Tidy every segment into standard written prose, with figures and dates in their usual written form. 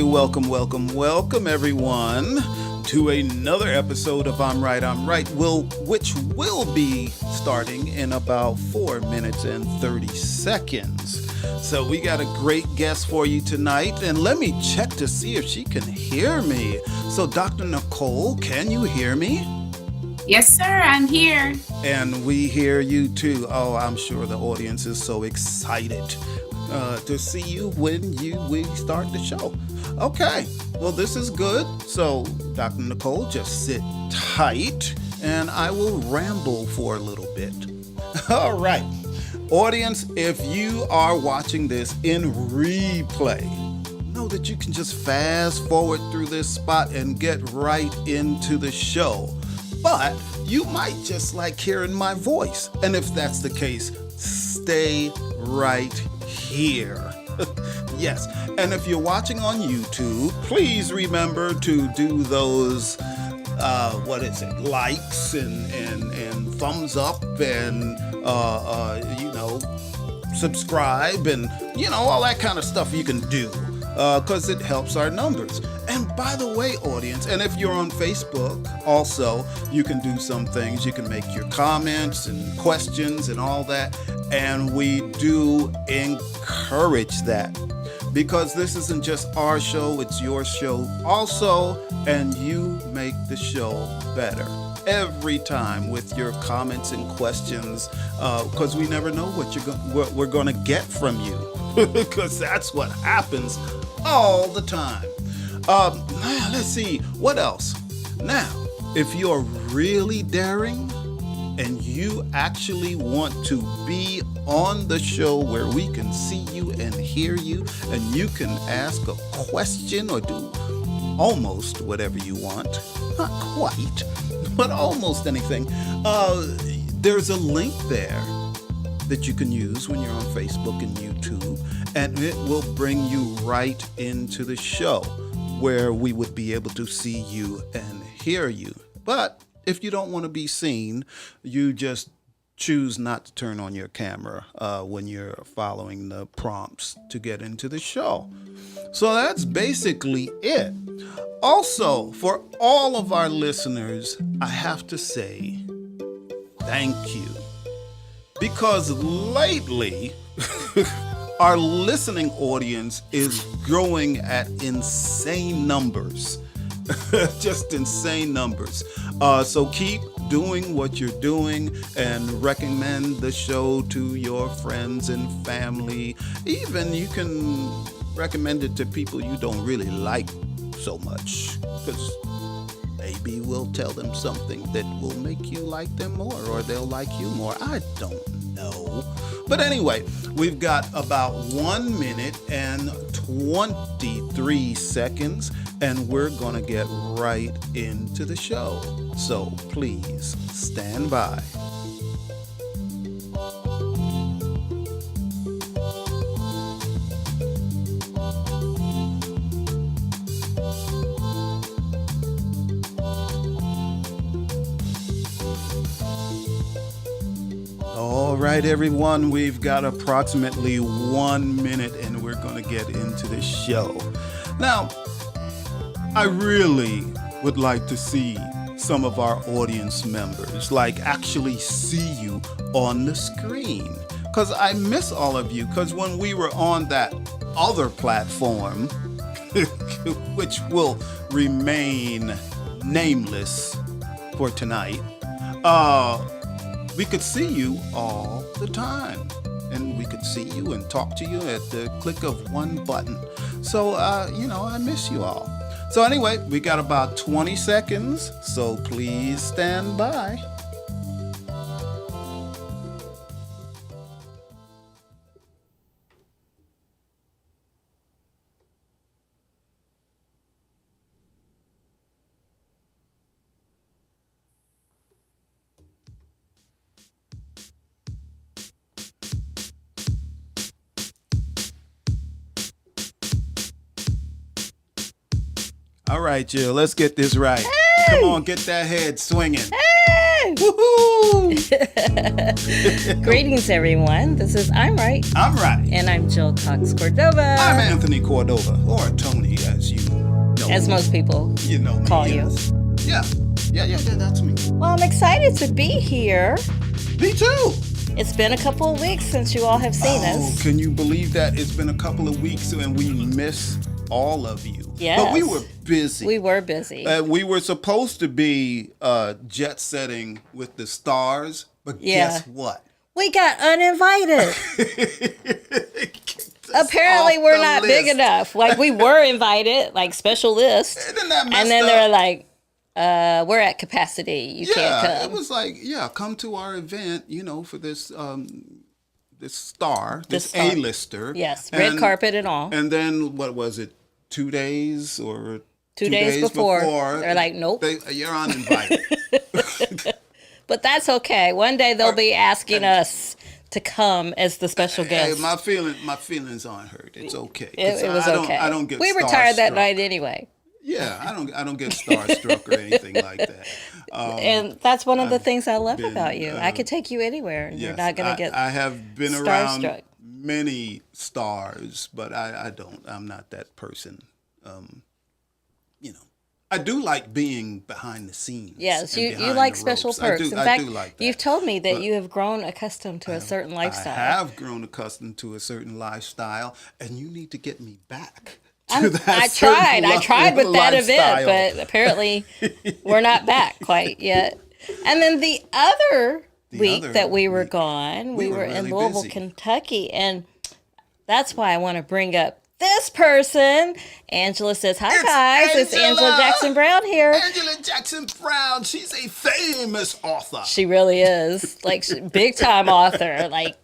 Welcome everyone to another episode of I'm Right, which will be starting in about 4 minutes and 30 seconds. So we got a great guest for you tonight, and let me check to see if she can hear me. So Dr. Nicole, can you hear me? Yes, sir, I'm here. And we hear you too. Oh, I'm sure the audience is so excited to see you when we start the show. Okay, well, this is good. So, Dr. Nicole, just sit tight and I will ramble for a little bit. All right, audience, if you are watching this in replay, know that you can just fast forward through this spot and get right into the show. But you might just like hearing my voice. And if that's the case, stay right here. Yes, and if you're watching on YouTube, please remember to do those, likes and thumbs up and, subscribe and, all that kind of stuff you can do. Because it helps our numbers. And by the way, audience, and if you're on Facebook, also, you can do some things. You can make your comments and questions and all that. And we do encourage that. Because this isn't just our show, it's your show also. And you make the show better every time with your comments and questions. Because we never know what we're going to get from you. Because that's what happens all the time. Now, let's see, what else? Now, if you're really daring and you actually want to be on the show where we can see you and hear you, and you can ask a question or do almost whatever you want, not quite, but almost anything, there's a link there that you can use when you're on Facebook and YouTube, and it will bring you right into the show where we would be able to see you and hear you. But if you don't want to be seen, you just choose not to turn on your camera when you're following the prompts to get into the show. So that's basically it. Also, for all of our listeners, I have to say thank you. Because lately, our listening audience is growing at insane numbers. Just insane numbers. So keep doing what you're doing and recommend the show to your friends and family. Even you can recommend it to people you don't really like so much. Because maybe we'll tell them something that will make you like them more, or they'll like you more. I don't know. But anyway, we've got about 1 minute and 23 seconds, and we're going to get right into the show. So please stand by. All right, everyone, we've got approximately 1 minute and we're going to get into the show. Now, I really would like to see some of our audience members, like actually see you on the screen. Because I miss all of you, because when we were on that other platform, which will remain nameless for tonight, we could see you all the time. And we could see you and talk to you at the click of one button. So, I miss you all. So anyway, we got about 20 seconds, so please stand by. All right, Jill, let's get this right. Hey! Come on, get that head swinging. Hey! Woohoo! Greetings, everyone. This is I'm Right. I'm right. And I'm Jill Cox Cordova. I'm Anthony Cordova, or Tony, as you know. As most people call you. Yeah, that's me. Well, I'm excited to be here. Me too. It's been a couple of weeks since you all have seen us. Can you believe that? It's been a couple of weeks and we miss all of you. Yes. But we were busy. We were busy. We were supposed to be jet setting with the stars, but guess what? We got uninvited. Apparently, we're not big enough. Like, we were invited, like special list. And then they're like, we're at capacity. You can't come. It was like, come to our event, for this this star, this A-lister. Yes, red carpet and all. And then, what was it, 2 days or 2 days before, they're like, nope. You're uninvited. But that's okay. One day they'll be asking us to come as the special guest. Hey, my feelings aren't hurt. It's okay. It was okay. I don't get We retired that night anyway. Yeah, I don't get starstruck or anything like that. And that's one of the things I love about you. I could take you anywhere, and you're not going to get I have been starstruck. around many stars, but I don't. I'm not that person. I do like being behind the scenes. Yes, you like special perks. In fact, I do like that. You've told me that you have grown accustomed to a certain lifestyle. I have grown accustomed to a certain lifestyle, and you need to get me back. I tried with that event, but apparently we're not back quite yet. And then the other week that we were gone, we were in Louisville, busy. Kentucky, and that's why I want to bring up this person. Angela says, hi, guys. It's Angela Jackson Brown here. Angela Jackson Brown. She's a famous author. She really is. Like, big time author. Like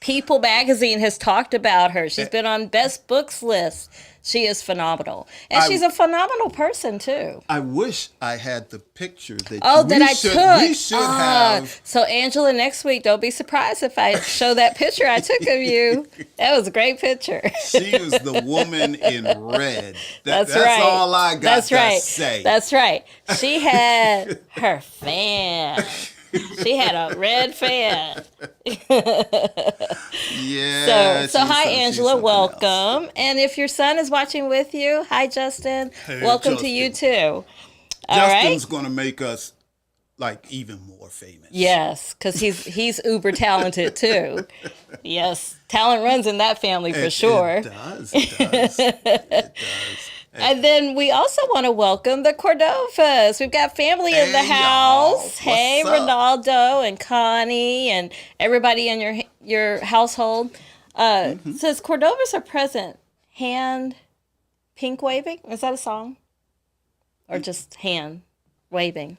People magazine has talked about her. She's been on best books lists. She is phenomenal. And she's a phenomenal person, too. I wish I had the picture that I took. We should have. So, Angela, next week, don't be surprised if I show that picture I took of you. That was a great picture. She was the woman in red. That's right. That's all I got to say. That's right. She had her fan. She had a red fan. Yeah. So hi, Angela. Welcome. And if your son is watching with you, hi, Justin. Welcome to you too. Justin's going to make us like even more famous. Yes, because he's uber talented too. Yes, talent runs in that family for sure. It does. It does. And then we also want to welcome the Cordovas. We've got family in the house. Hey, Ronaldo and Connie and everybody in your household. Says Cordovas are present. Hand pink waving. Is that a song? Or just hand waving?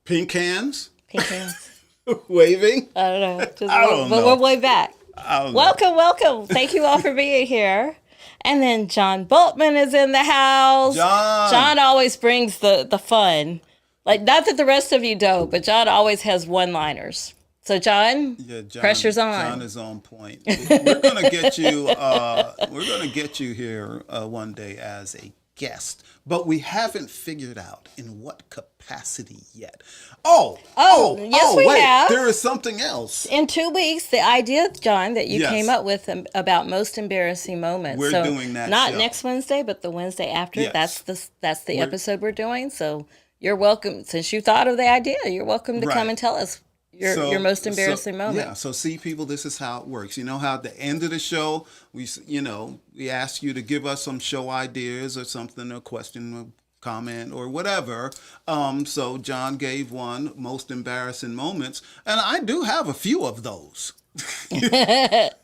Pink hands? Pink hands. Waving? I don't know. I don't know. But we'll wave back. Welcome. Thank you all for being here. And then John Boltman is in the house. John always brings the fun. Like, not that the rest of you don't, but John always has one-liners. So, John, pressure's on. John is on point. We're gonna get you. We're gonna get you here one day as a guest, but we haven't figured out in what capacity yet. Yes, we have. There is something else. In 2 weeks, the idea, John, that you came up with about most embarrassing moments. We're doing that. Not next Wednesday, but the Wednesday after. Yes. That's the episode we're doing. So you're welcome. Since you thought of the idea, you're welcome to come and tell us your most embarrassing moment. Yeah. So see, people, this is how it works. You know how at the end of the show, we ask you to give us some show ideas or something, a question, or comment or whatever. So John gave one, most embarrassing moments, and I do have a few of those. I'd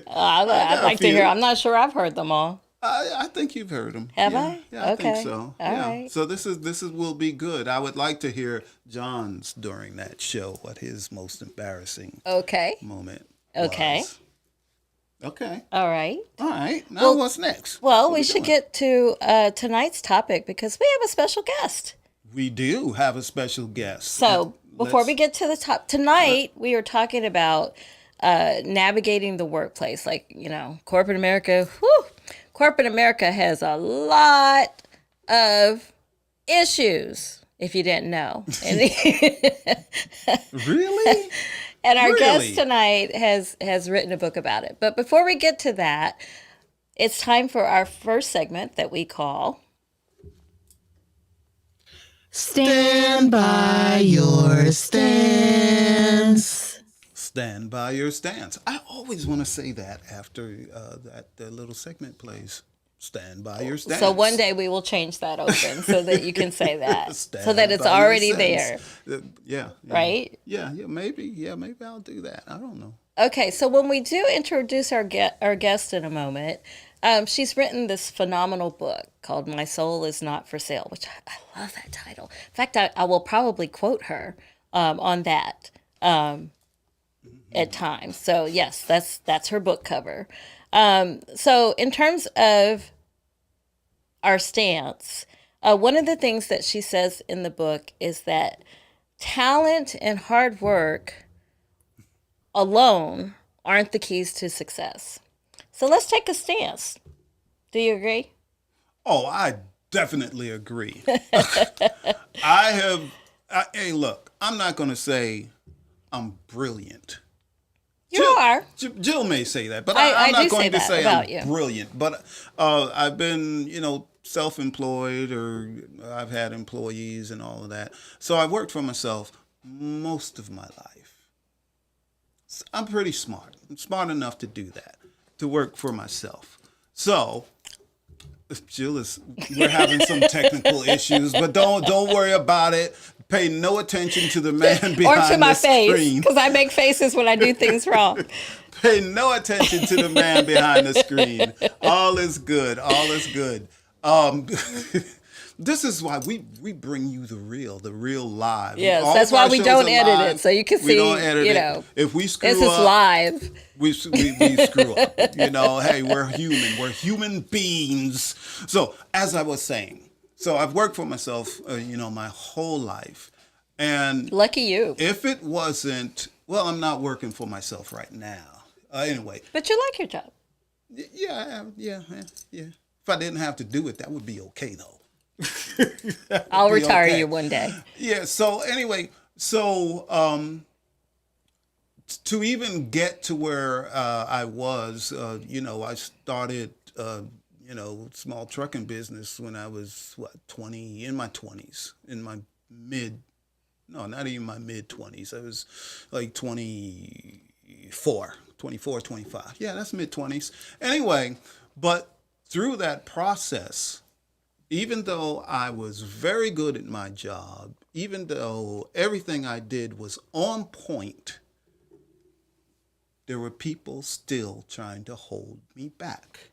like to hear. I'm not sure I've heard them all. I think you've heard them. Have I? Yeah, I think so. All right. So this will be good. I would like to hear John's during that show. What his most embarrassing moment was. Okay. All right. Now what's next? Well, we should get to tonight's topic because we have a special guest. We do have a special guest. So before we get to the top, tonight we are talking about navigating the workplace. Like, corporate America, Corporate America has a lot of issues. if you didn't know. And, Really? and our Really? guest tonight has written a book about it. But before we get to that, it's time for our first segment that we call Stand by your stance. Stand by your stance. I always want to say that after that little segment plays. Stand by your stance. So one day we will change that open so that you can say that, Stand so that it's by your already there, stance. Yeah. right? Yeah, maybe I'll do that. I don't know. Okay, so when we do introduce our guest in a moment, she's written this phenomenal book called "My Soul Is Not for Sale," which I love that title. In fact, I will probably quote her on that at times. So yes, that's her book cover. So in terms of our stance, one of the things that she says in the book is that talent and hard work alone aren't the keys to success. So let's take a stance. Do you agree? Oh, I definitely agree. Hey, look, I'm not going to say I'm brilliant. You are. Jill may say that, but I I'm do not say going to that say about I'm you. brilliant. But I've been, self-employed, or I've had employees and all of that. So I've worked for myself most of my life. I'm pretty smart. I'm smart enough to do that, to work for myself. So we're having some technical issues, but don't worry about it. Pay no attention to the man behind Or to my the face, screen. because I make faces when I do things wrong. Pay no attention to the man behind the screen. All is good. All is good. This is why we bring you the real live. Yes, All that's of our why we shows don't are edit live. it, so you can We see, don't edit you it. know, If we screw this is up, live. we screw up. Hey, we're human. We're human beings. So as I was saying, I've worked for myself, my whole life. And Lucky you. if it wasn't, well, I'm not working for myself right now. Anyway. But you like your job. Yeah. If I didn't have to do it, that would be okay, though. I'll be retire okay. you one day. Yeah. So anyway, to even get to where I was, I started, small trucking business when I was 20, in my 20s, not even my mid 20s. I was like 24, 25. Yeah, that's mid 20s. Anyway, but through that process, even though I was very good at my job, even though everything I did was on point, there were people still trying to hold me back.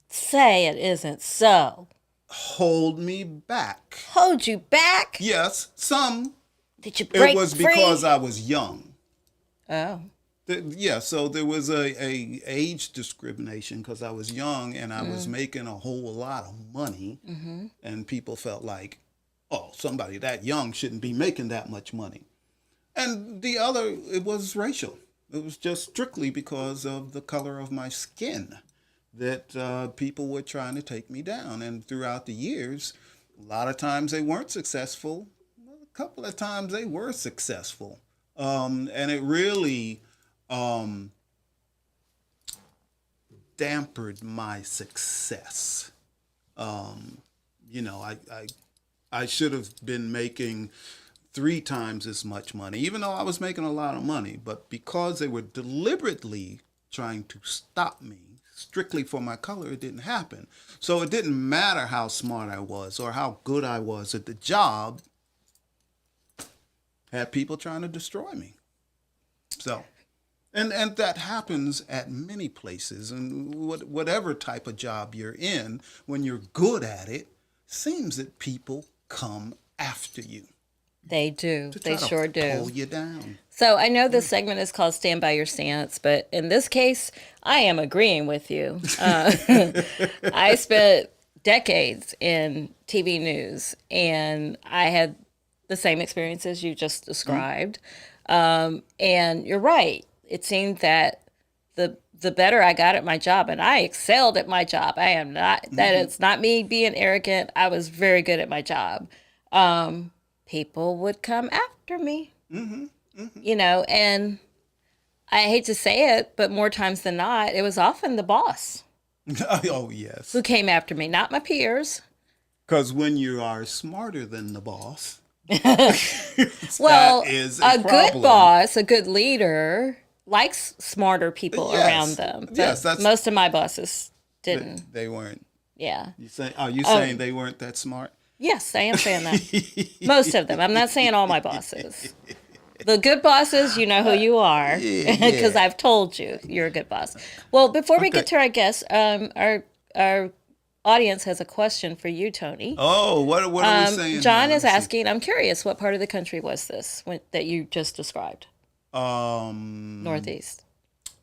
Say it isn't so. Hold me back. Hold you back? Yes, some. Did you break It was free? because I was young. Oh. Yeah, so there was a age discrimination because I was young and I was making a whole lot of money, and people felt like, oh, somebody that young shouldn't be making that much money. And the other, it was racial. It was just strictly because of the color of my skin that people were trying to take me down. And throughout the years, a lot of times they weren't successful. A couple of times they were successful. And it really dampened my success. I should have been making 3 times as much money, even though I was making a lot of money. But because they were deliberately trying to stop me strictly for my color, it didn't happen. So it didn't matter how smart I was or how good I was at the job. Had people trying to destroy me. So, and that happens at many places, and whatever type of job you're in, when you're good at it, seems that people come after you. They do. To They try sure to do. pull you down. So I know this segment is called Stand By Your Stance, but in this case, I am agreeing with you. I spent decades in TV news, and I had the same experiences you just described. And you're right. It seemed that the better I got at my job, and I excelled at my job. I am not, that it's not me being arrogant. I was very good at my job. people would come after me. And I hate to say it, but more times than not, it was often the boss Oh, yes. who came after me, not my peers. Because when you are smarter than the boss, Well, that is a a good problem. boss, a good leader likes smarter people Yes. around them. But Yes, that's- most of my bosses didn't. They weren't. Yeah. Are you saying they weren't that smart? Yes, I am saying that. Most of them. I'm not saying all my bosses. The good bosses, you know who you are, because I've told you you're a good boss. Well, before we get to our guests, our audience has a question for you, Tony. Oh, what are we saying? John now? is asking, I'm curious, what part of the country was this that you just described? Northeast.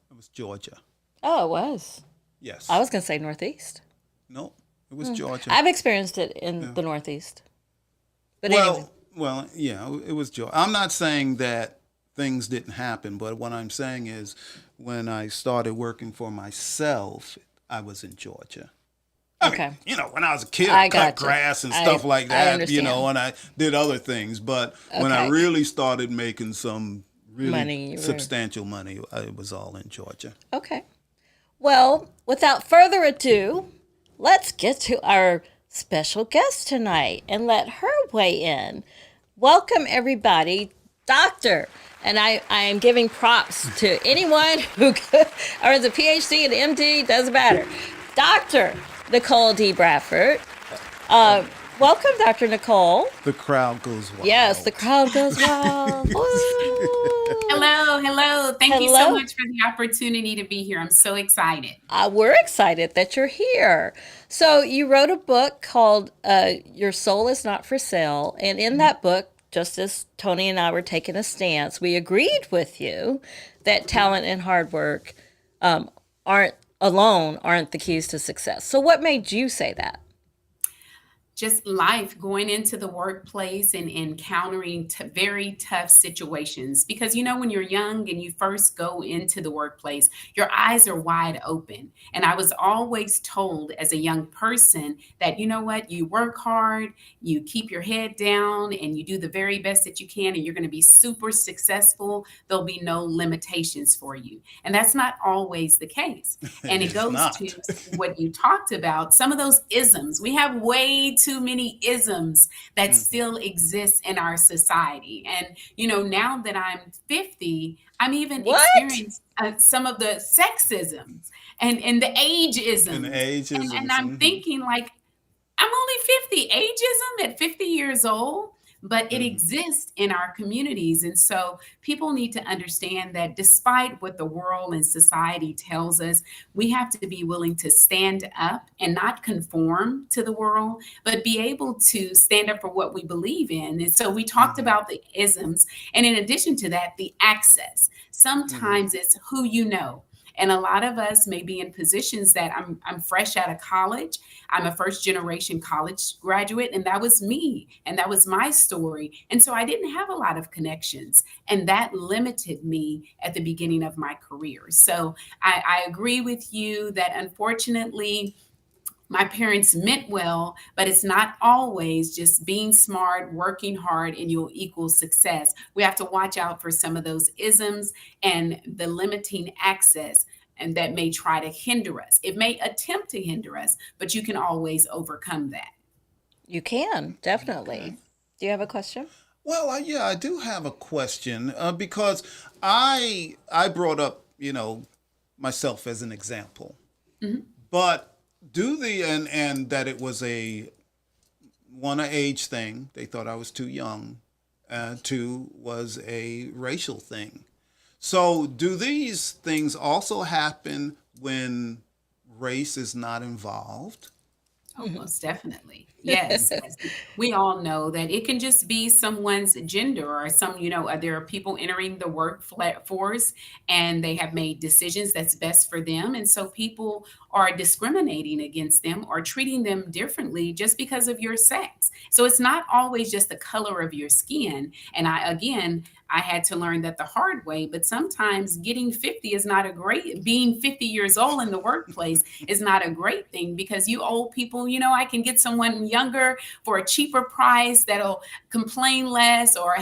It was Georgia. Oh, it was. Yes. I was going to say Northeast. No, it was Georgia. I've experienced it in the Northeast. But anyway. Well, yeah, it was Georgia. I'm not saying that things didn't happen, but what I'm saying is when I started working for myself, I was in Georgia. I mean, when I was a kid, I cut grass and stuff like that, and I did other things. But when I really started making some really substantial money, it was all in Georgia. Okay. Well, without further ado, let's get to our special guest tonight and let her weigh in. Welcome, everybody, Doctor. And I am giving props to anyone who earns a PhD and MD, doesn't matter. Dr. Nicole D. Bradford. Welcome, Dr. Nicole. The crowd goes wild. Yes, the crowd goes wild. Hello. Thank you so much for the opportunity to be here. I'm so excited. We're excited that you're here. So you wrote a book called Your Soul is Not for Sale. And in that book, just as Tony and I were taking a stance, we agreed with you that talent and hard work aren't the keys to success. So what made you say that? Just life, going into the workplace and encountering very tough situations. Because, when you're young and you first go into the workplace, your eyes are wide open. And I was always told as a young person that, you work hard, you keep your head down, and you do the very best that you can, and you're going to be super successful. There'll be no limitations for you. And that's not always the case. And it goes to what you talked about, some of those isms. We have way too many isms that still exist in our society. And, now that I'm 50, I'm even experiencing some of the sexisms and the ageisms. And I'm thinking like, I'm only 50. Ageism at 50 years old, but it exists in our communities. And so people need to understand that despite what the world and society tells us, we have to be willing to stand up and not conform to the world, but be able to stand up for what we believe in. And so we talked about the isms. And in addition to that, the access. Sometimes it's who you know. And a lot of us may be in positions that I'm fresh out of college. I'm a first generation college graduate, and that was me. And that was my story. And so I didn't have a lot of connections. And that limited me at the beginning of my career. So I agree with you that unfortunately, my parents meant well, but it's not always just being smart, working hard, and you'll equal success. We have to watch out for some of those isms and the limiting access, and that may try to hinder us. It may attempt to hinder us, but you can always overcome that. You can, definitely. Okay. Do you have a question? Well, I do have a question because I brought up, myself as an example, but and that it was a age thing. They thought I was too young. Two was a racial thing. So do these things also happen when race is not involved? Oh, most definitely. Yes. We all know that it can just be someone's gender or there are people entering the workforce and they have made decisions that's best for them. And so people are discriminating against them or treating them differently just because of your sex. So it's not always just the color of your skin. And I had to learn that the hard way, but sometimes being 50 years old in the workplace is not a great thing because you old people, I can get someone younger for a cheaper price that'll complain less or,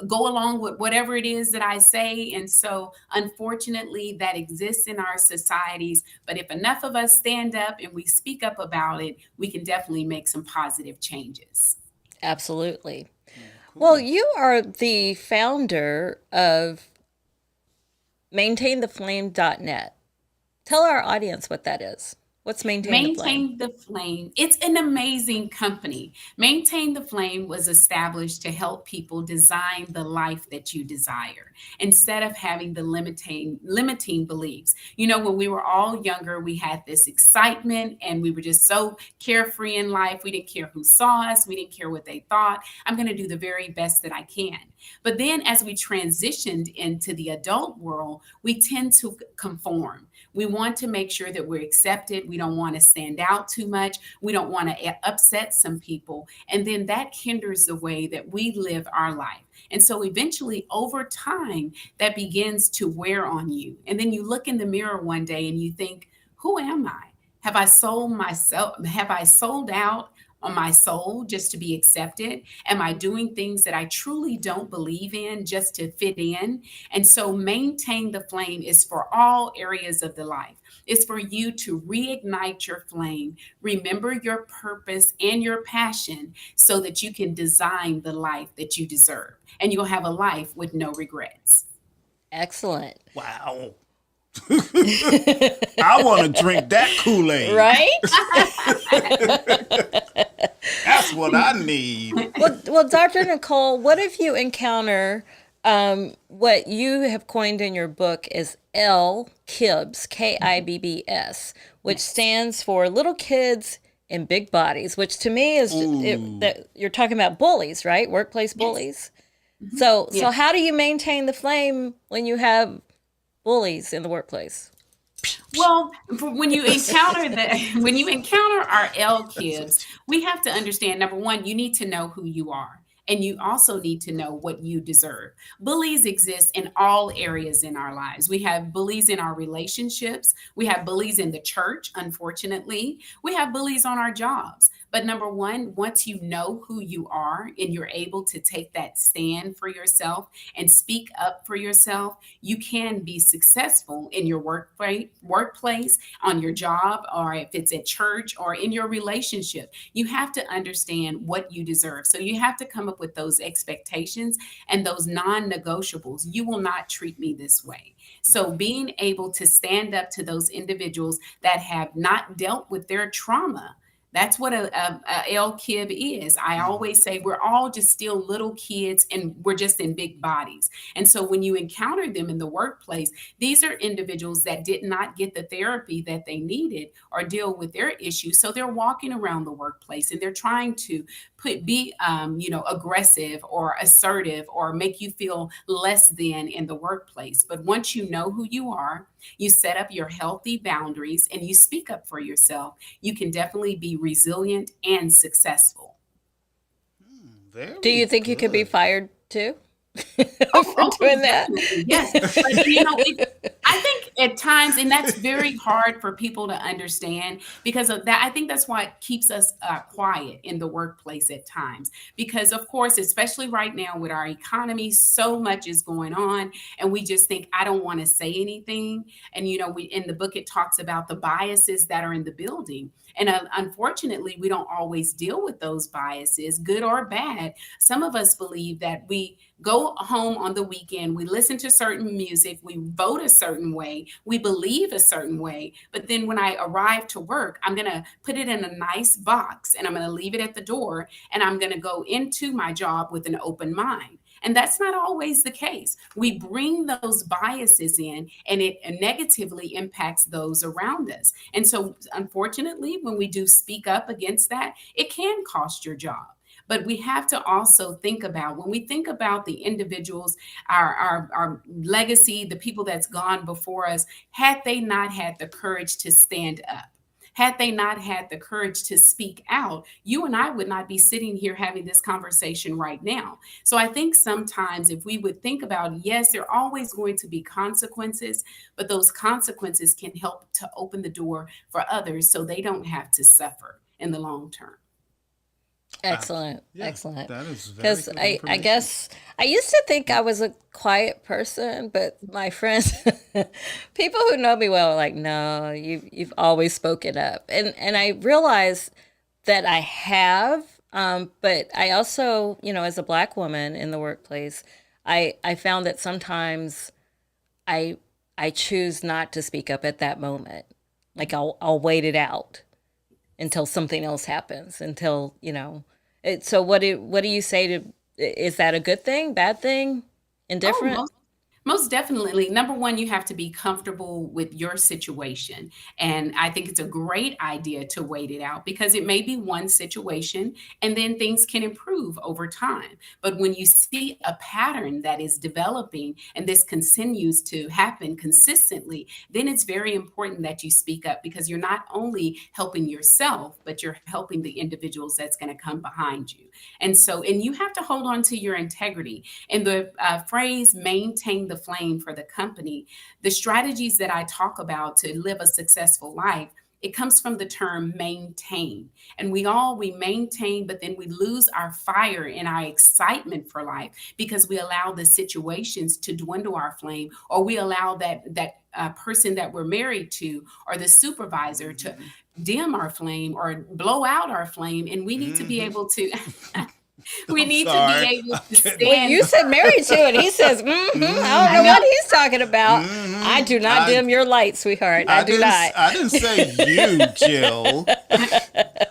go along with whatever it is that I say. And so, unfortunately, that exists in our societies. But if enough of us stand up and we speak up about it, we can definitely make some positive changes. Absolutely. Well, Cool. you are the founder of maintaintheflame.net. Tell our audience what that is. What's Maintain the Flame? Maintain the Flame. It's an amazing company. Maintain the Flame was established to help people design the life that you desire instead of having the limiting beliefs. When we were all younger, we had this excitement and we were just so carefree in life. We didn't care who saw us, we didn't care what they thought. I'm going to do the very best that I can. But then as we transitioned into the adult world, we tend to conform. We want to make sure that we're accepted. We don't want to stand out too much. We don't want to upset some people. And then that hinders the way that we live our life. And so eventually, over time, that begins to wear on you. And then you look in the mirror one day and you think, who am I? Have I sold myself? Have I sold out on my soul just to be accepted? Am I doing things that I truly don't believe in just to fit in? And so Maintain the Flame is for all areas of the life. It's for you to reignite your flame, remember your purpose and your passion so that you can design the life that you deserve. And you'll have a life with no regrets. Excellent. Wow. I want to drink that Kool-Aid. Right? That's what I need. Well, Dr. Nicole, what if you encounter what you have coined in your book is Kibbs, Kibbs, which stands for Little Kids in Big Bodies, which to me is that you're talking about bullies, right? Workplace bullies. So how do you maintain the flame when you have bullies in the workplace? Well, when you encounter our L kids, we have to understand, number one, you need to know who you are. And you also need to know what you deserve. Bullies exist in all areas in our lives. We have bullies in our relationships. We have bullies in the church, unfortunately. We have bullies on our jobs. But number one, once you know who you are and you're able to take that stand for yourself and speak up for yourself, you can be successful in your workplace, on your job, or if it's at church or in your relationship. You have to understand what you deserve. So you have to come up with those expectations and those non-negotiables. You will not treat me this way. So being able to stand up to those individuals that have not dealt with their trauma, that's what a L-Kib is. I always say we're all just still little kids and we're just in big bodies. And so when you encounter them in the workplace, these are individuals that did not get the therapy that they needed or deal with their issues. So they're walking around the workplace and they're trying to be aggressive or assertive or make you feel less than in the workplace. But once you know who you are, you set up your healthy boundaries and you speak up for yourself, you can definitely be resilient and successful. Very Do you think you could be good. fired too for doing that? Definitely, yes. But, I think at times, and that's very hard for people to understand because of that. I think that's why it keeps us quiet in the workplace at times. Because, of course, especially right now with our economy, so much is going on, and we just think, I don't want to say anything. And, we in the book, it talks about the biases that are in the building. And unfortunately, we don't always deal with those biases, good or bad. Some of us believe that we go home on the weekend, we listen to certain music, we vote a certain way, we believe a certain way. But then when I arrive to work, I'm going to put it in a nice box and I'm going to leave it at the door and I'm going to go into my job with an open mind. And that's not always the case. We bring those biases in and it negatively impacts those around us. And so, unfortunately, when we do speak up against that, it can cost your job. But we have to also think about when we think about the individuals, our legacy, the people that's gone before us, had they not had the courage to stand up. Had they not had the courage to speak out, you and I would not be sitting here having this conversation right now. So I think sometimes if we would think about, yes, there are always going to be consequences, but those consequences can help to open the door for others so they don't have to suffer. in the long term. Excellent. Excellent. That is very Because good I information. guess I used to think I was a quiet person, but my friends, people who know me well, are like, no, you've always spoken up, and I realize that I have, but I also, as a Black woman in the workplace, I found that sometimes I I choose not to speak up at that moment. Like I'll wait it out until something else happens. Until So what do you say to? Is that a good thing? Bad thing? Oh, Indifferent? most definitely. Number one, you have to be comfortable with your situation. And I think it's a great idea to wait it out because it may be one situation and then things can improve over time. But when you see a pattern that is developing and this continues to happen consistently, then it's very important that you speak up because you're not only helping yourself, but you're helping the individuals that's going to come behind you. And you have to hold on to your integrity. And the phrase maintain the flame for the company, the strategies that I talk about to live a successful life, it comes from the term maintain. And we maintain, but then we lose our fire and our excitement for life because we allow the situations to dwindle our flame, or we allow that person that we're married to or the supervisor to dim our flame or blow out our flame. And we need to be able to we I'm need to be sorry. able I'm to kidding. Well, stand. you said married to it. He says, I don't I know know. what he's talking about. I do not dim your light, sweetheart. I do not. I didn't say you, Jill.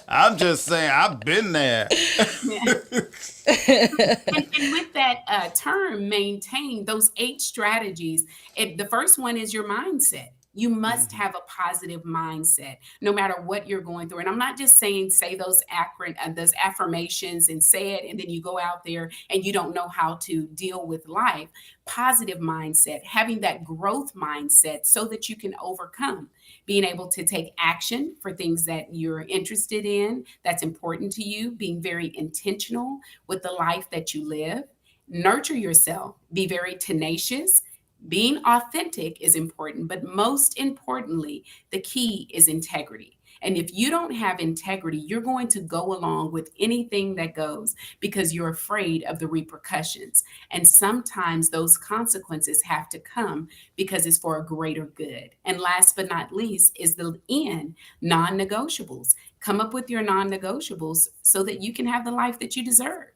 I'm just saying I've been there. And with that term, maintain those 8 strategies. The first one is your mindset. You must have a positive mindset no matter what you're going through. And I'm not just saying say those affirmations and say it, and then you go out there and you don't know how to deal with life. Positive mindset, having that growth mindset so that you can overcome, being able to take action for things that you're interested in, that's important to you, being very intentional with the life that you live. Nurture yourself, be very tenacious. Being authentic is important, but most importantly, the key is integrity. And if you don't have integrity, you're going to go along with anything that goes because you're afraid of the repercussions. And sometimes those consequences have to come because it's for a greater good. And last but not least is the N, non negotiables. Come up with your non negotiables so that you can have the life that you deserve.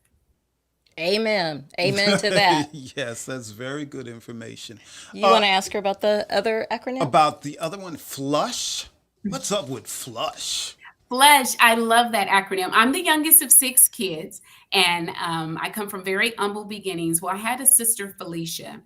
Amen. Amen to that. Yes, that's very good information. You want to ask her about the other acronym? About the other one, flush. What's up with flush? Flesh, I love that acronym. I'm the youngest of 6 kids, and I come from very humble beginnings. Well, I had a sister, Felicia.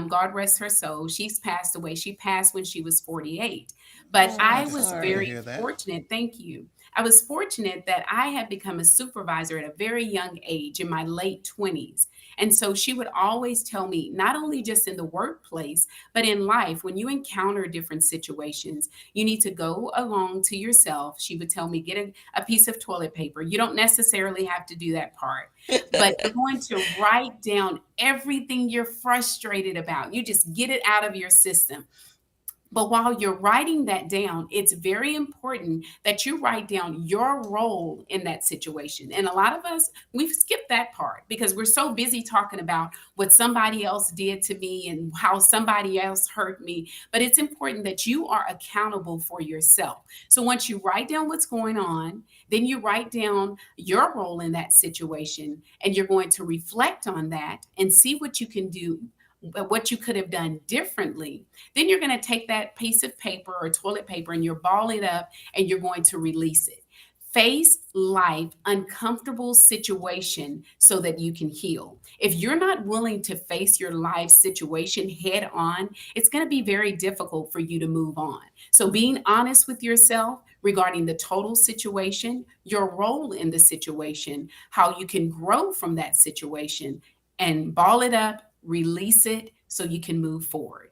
God rest her soul. She's passed away. She passed when she was 48. But I was sorry. To very hear that. fortunate. Thank you. I was fortunate that I had become a supervisor at a very young age in my late 20s. And so she would always tell me, not only just in the workplace, but in life, when you encounter different situations, you need to go along to yourself. She would tell me, get a piece of toilet paper. You don't necessarily have to do that part, but you're going to write down everything you're frustrated about. You just get it out of your system. But while you're writing that down, it's very important that you write down your role in that situation. And a lot of us, we've skipped that part because we're so busy talking about what somebody else did to me and how somebody else hurt me. But it's important that you are accountable for yourself. So once you write down what's going on, then you write down your role in that situation, and you're going to reflect on that and see what you can do, what you could have done differently. Then you're going to take that piece of paper or toilet paper and you're ball it up and you're going to release it. Face life uncomfortable situation so that you can heal. If you're not willing to face your life situation head on, it's going to be very difficult for you to move on. So being honest with yourself regarding the total situation, your role in the situation, how you can grow from that situation, and ball it up, release it so you can move forward.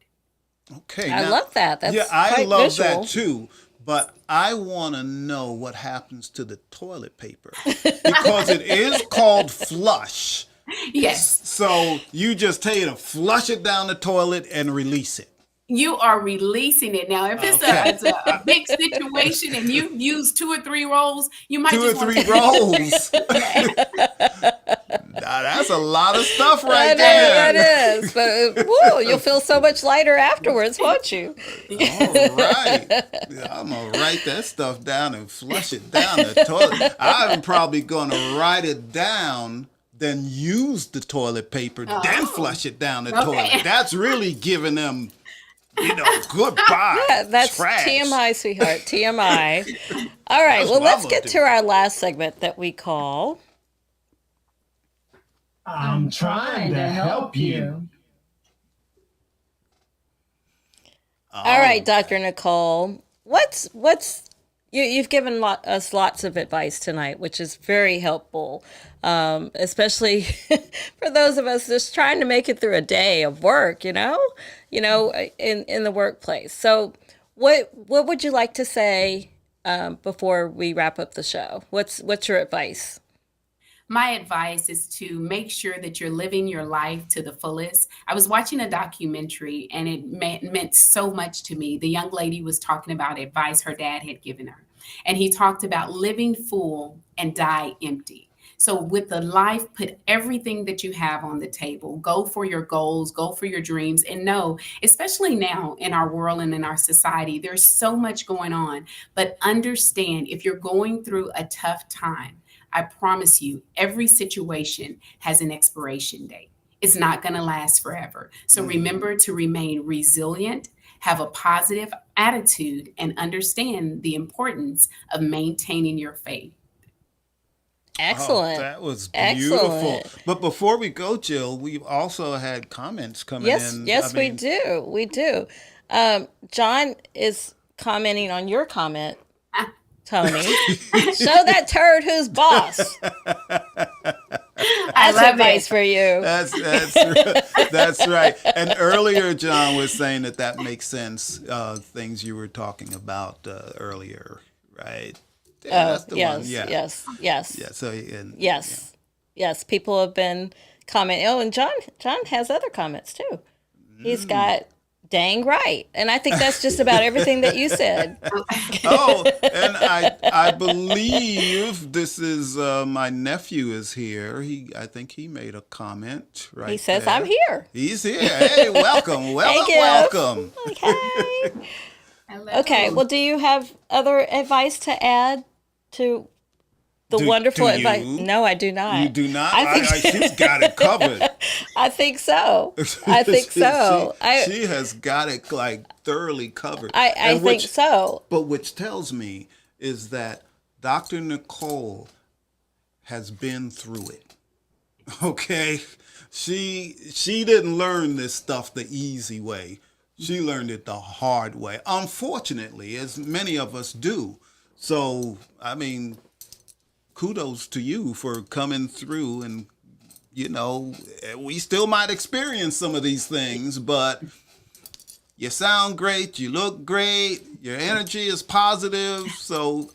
Okay. I now- love that. That's yeah, I quite love visual. that too. But I want to know what happens to the toilet paper because it is called flush. Yes. So you just tell you to flush it down the toilet and release it. You are releasing it now. If Okay. it's a big situation and you use 2 or 3 rolls, you might Two or just want three to. rolls. Now, that's a lot of stuff right That there. is. But woo, you'll feel so much lighter afterwards, won't you? All right. Yeah, I'm going to write that stuff down and flush it down the toilet. I'm probably going to write it down, then use the toilet paper, then Oh, flush it down the toilet. okay. That's really giving them, goodbye. That's Trash. TMI, sweetheart. TMI. All right. That's Well, what I'm let's gonna get do. to our last segment that we call. I'm trying to help you. All right, Dr. Nicole. You've given us lots of advice tonight, which is very helpful, especially for those of us just trying to make it through a day of work. In the workplace. So, what would you like to say before we wrap up the show? What's your advice? My advice is to make sure that you're living your life to the fullest. I was watching a documentary and it meant so much to me. The young lady was talking about advice her dad had given her. And he talked about living full and die empty. So, with the life, put everything that you have on the table. Go for your goals, go for your dreams. And know, especially now in our world and in our society, there's so much going on. But understand if you're going through a tough time, I promise you, every situation has an expiration date. It's not going to last forever. So remember to remain resilient, have a positive attitude, and understand the importance of maintaining your faith. Excellent. Oh, that was beautiful. Excellent. But before we go, Jill, we've also had comments coming Yes, in. yes, we do. We do. John is commenting on your comment, Tony. Show that turd who's boss. I That's love advice it. for you. That's right. And earlier, John was saying that makes sense. Things you were talking about earlier, right? Yeah, that's the yes, one. Yeah, yes. yeah. So and Yes. Yes. People have been commenting. Oh, and John has other comments too. He's got dang right. And I think that's just about everything that you said. Oh, and I believe this is my nephew is here. I think he made a comment right He says, there. I'm here. He's here. Hey, welcome, Thank you. welcome. Okay. Hello. Okay. Well, do you have other advice to add to the wonderful do advice? you? No, I do not. You do not? I think She's got it covered. I think so. I think so. She has got it like thoroughly covered. I And think so. But which tells me is that Dr. Nicole has been through it. Okay? She didn't learn this stuff the easy way. She learned it the hard way. Unfortunately, as many of us do. So, I mean, kudos to you for coming through and we still might experience some of these things, but you sound great, you look great, your energy is positive, so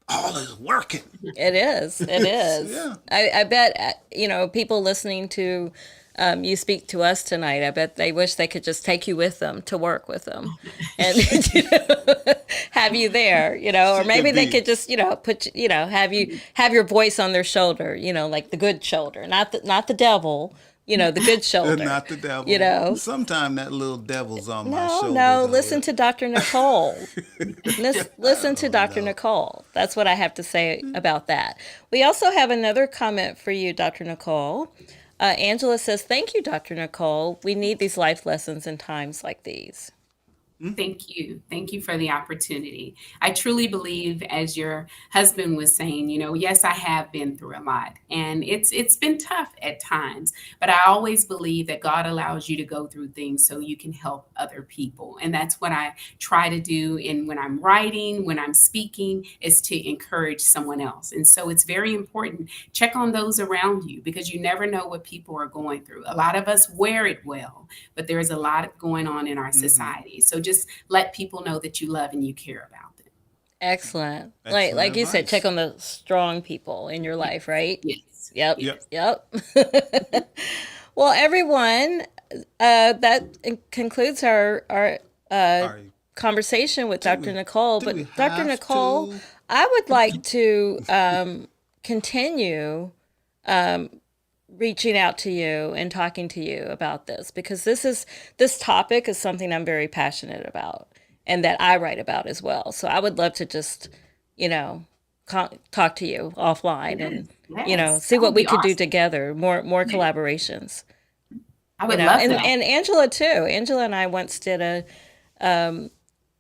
all is working. It is. It is. Yeah. I bet, people listening to you speak to us tonight, I bet they wish they could just take you with them to work with them and have you there, or maybe they could just, have your voice on their shoulder, like the good shoulder, not the devil, the good shoulder. Not the devil. Sometimes that little devil's on my shoulder. No, though. listen to Dr. Nicole. Listen to Dr. Nicole. That's what I have to say about that. We also have another comment for you, Dr. Nicole. Angela says, thank you, Dr. Nicole. We need these life lessons in times like these. Thank you. Thank you for the opportunity. I truly believe, as your husband was saying, yes, I have been through a lot and it's been tough at times, but I always believe that God allows you to go through things so you can help other people. And that's what I try to do when I'm writing, when I'm speaking, is to encourage someone else. And so it's very important. Check on those around you because you never know what people are going through. A lot of us wear it well, but there's a lot going on in our society. So just let people know that you love and you care about them. Excellent. Excellent Like you said, advice. check on the strong people in your life, right? Yes. Yep. Yes. Yep. Well, everyone, that concludes our conversation with Dr. Nicole. But we Dr. have Nicole, to? I would like to continue reaching out to you and talking to you about this, because this topic is something I'm very passionate about and that I write about as well. So I would love to just, talk to you offline and, Yes, see that what would we be could do awesome. together, more collaborations. I would love and, that. and Angela too. Angela and I once did a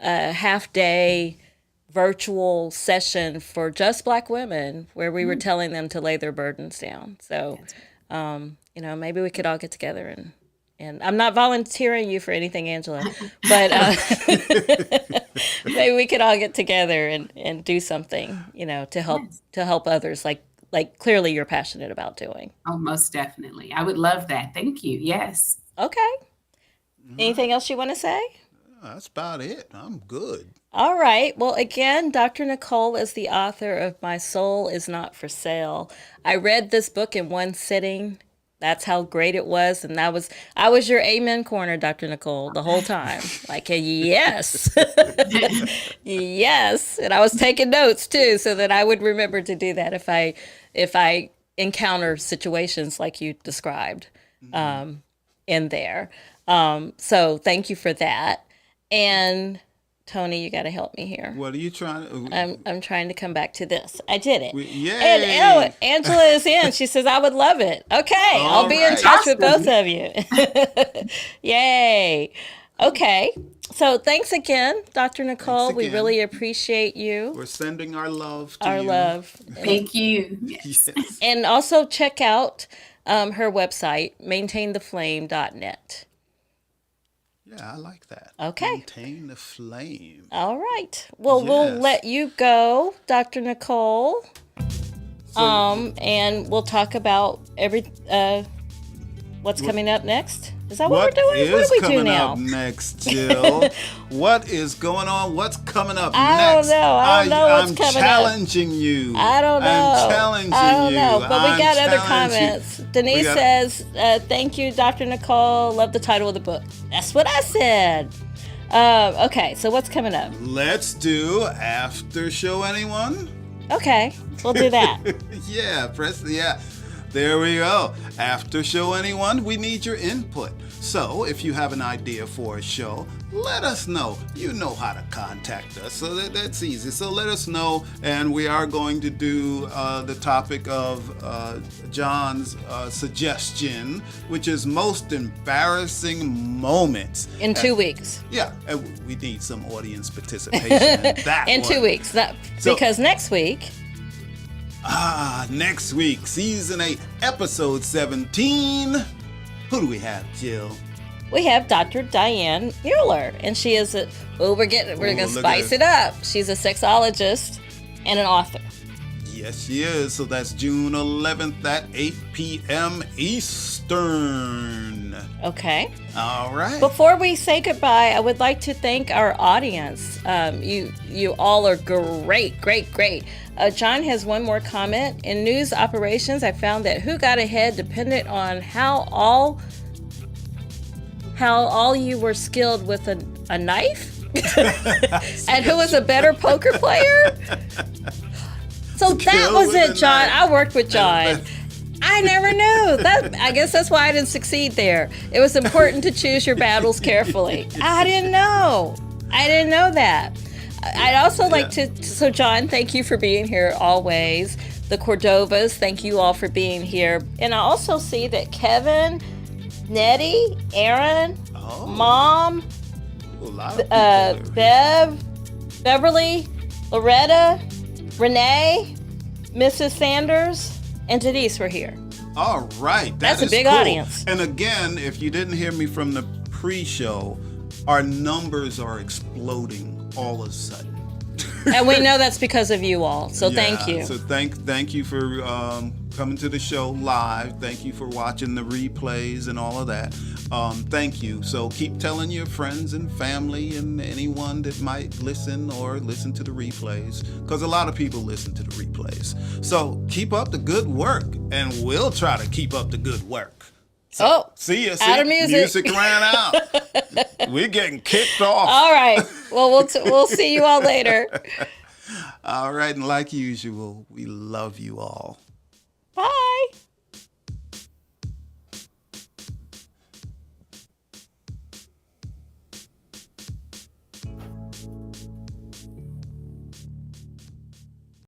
half day virtual session for just Black women where we were telling them to lay their burdens down. So, maybe we could all get together and I'm not volunteering you for anything, Angela, but maybe we could all get together and do something, to help others like clearly you're passionate about doing. Oh, most definitely. I would love that. Thank you. Yes. Okay. Anything else you want to say? That's about it. I'm good. All right. Well, again, Dr. Nicole is the author of My Soul Is Not for Sale. I read this book in one sitting. That's how great it was. And I was your amen corner, Dr. Nicole, the whole time. Like, yes. Yes. And I was taking notes too, so that I would remember to do that if I encounter situations like you described in there. So thank you for that. And Tony, you got to help me here. What are you trying to? I'm trying to come back to this. I did it. Yay! And Angela is in. She says, I would love it. Okay. I'll be in touch with both of you. Yay. Okay. So thanks again, Dr. Nicole. Thanks We again. really appreciate you. We're sending our love to Our you. love. Thank you. Yes. Yes. And also check out her website, maintaintheflame.net. Yeah, I like that. Okay. Maintain the flame. All right. Well, we'll Yes. let you go, Dr. Nicole. And we'll talk about what's coming up next. Is that what we're doing? What do we do coming now? up next, Jill? What is going on? What's coming up I next? don't know. I don't know what's coming up. I'm challenging you. I don't know. I'm challenging I don't you. know. But we I'm got other challenging you. comments. Denise got- says, thank you, Dr. Nicole. Love the title of the book. That's what I said. Okay, so what's coming up? Let's do After Show, anyone? Okay, we'll do that. Yeah. There we go. After show, anyone? We need your input. So if you have an idea for a show, let us know. You know how to contact us, so that's easy. So let us know, and we are going to do the topic of John's suggestion, which is most embarrassing moments. In 2 weeks. Yeah, and we need some audience participation in that In 2 one. weeks. Because next week... Next week, season 8, episode 17. Who do we have, Jill? We have Dr. Diane Mueller, and she is we're gonna spice it up. She's a sexologist and an author. Yes, she is. So that's June 11th at 8 p.m. Eastern. Okay. All right. Before we say goodbye, I would like to thank our audience. You all are great. John has one more comment. In news operations, I found that who got ahead depended on how all you were skilled with a knife, and who was a better poker player. So that was it, John. I worked with John. I never knew that. I guess that's why I didn't succeed there. It was important to choose your battles carefully. I didn't know that. I'd also like to. So, John, thank you for being here always. The Cordovas, thank you all for being here. And I also see that Kevin, Nettie, Aaron, Mom, A lot of people Beverly, Loretta, Renee, Mrs. Sanders, and Denise were here. All right. That's a is big cool. audience. And again, if you didn't hear me from the pre-show, our numbers are exploding all of a sudden. And we know that's because of you all. So thank you. So thank you for coming to the show live. Thank you for watching the replays and all of that. Thank you. So keep telling your friends and family and anyone that might listen or listen to the replays, because a lot of people listen to the replays. So keep up the good work, and we'll try to keep up the good work. So, see ya. out of music. Music ran out. We're getting kicked off. All right. Well, we'll see you all later. All right. And like usual, we love you all. Bye.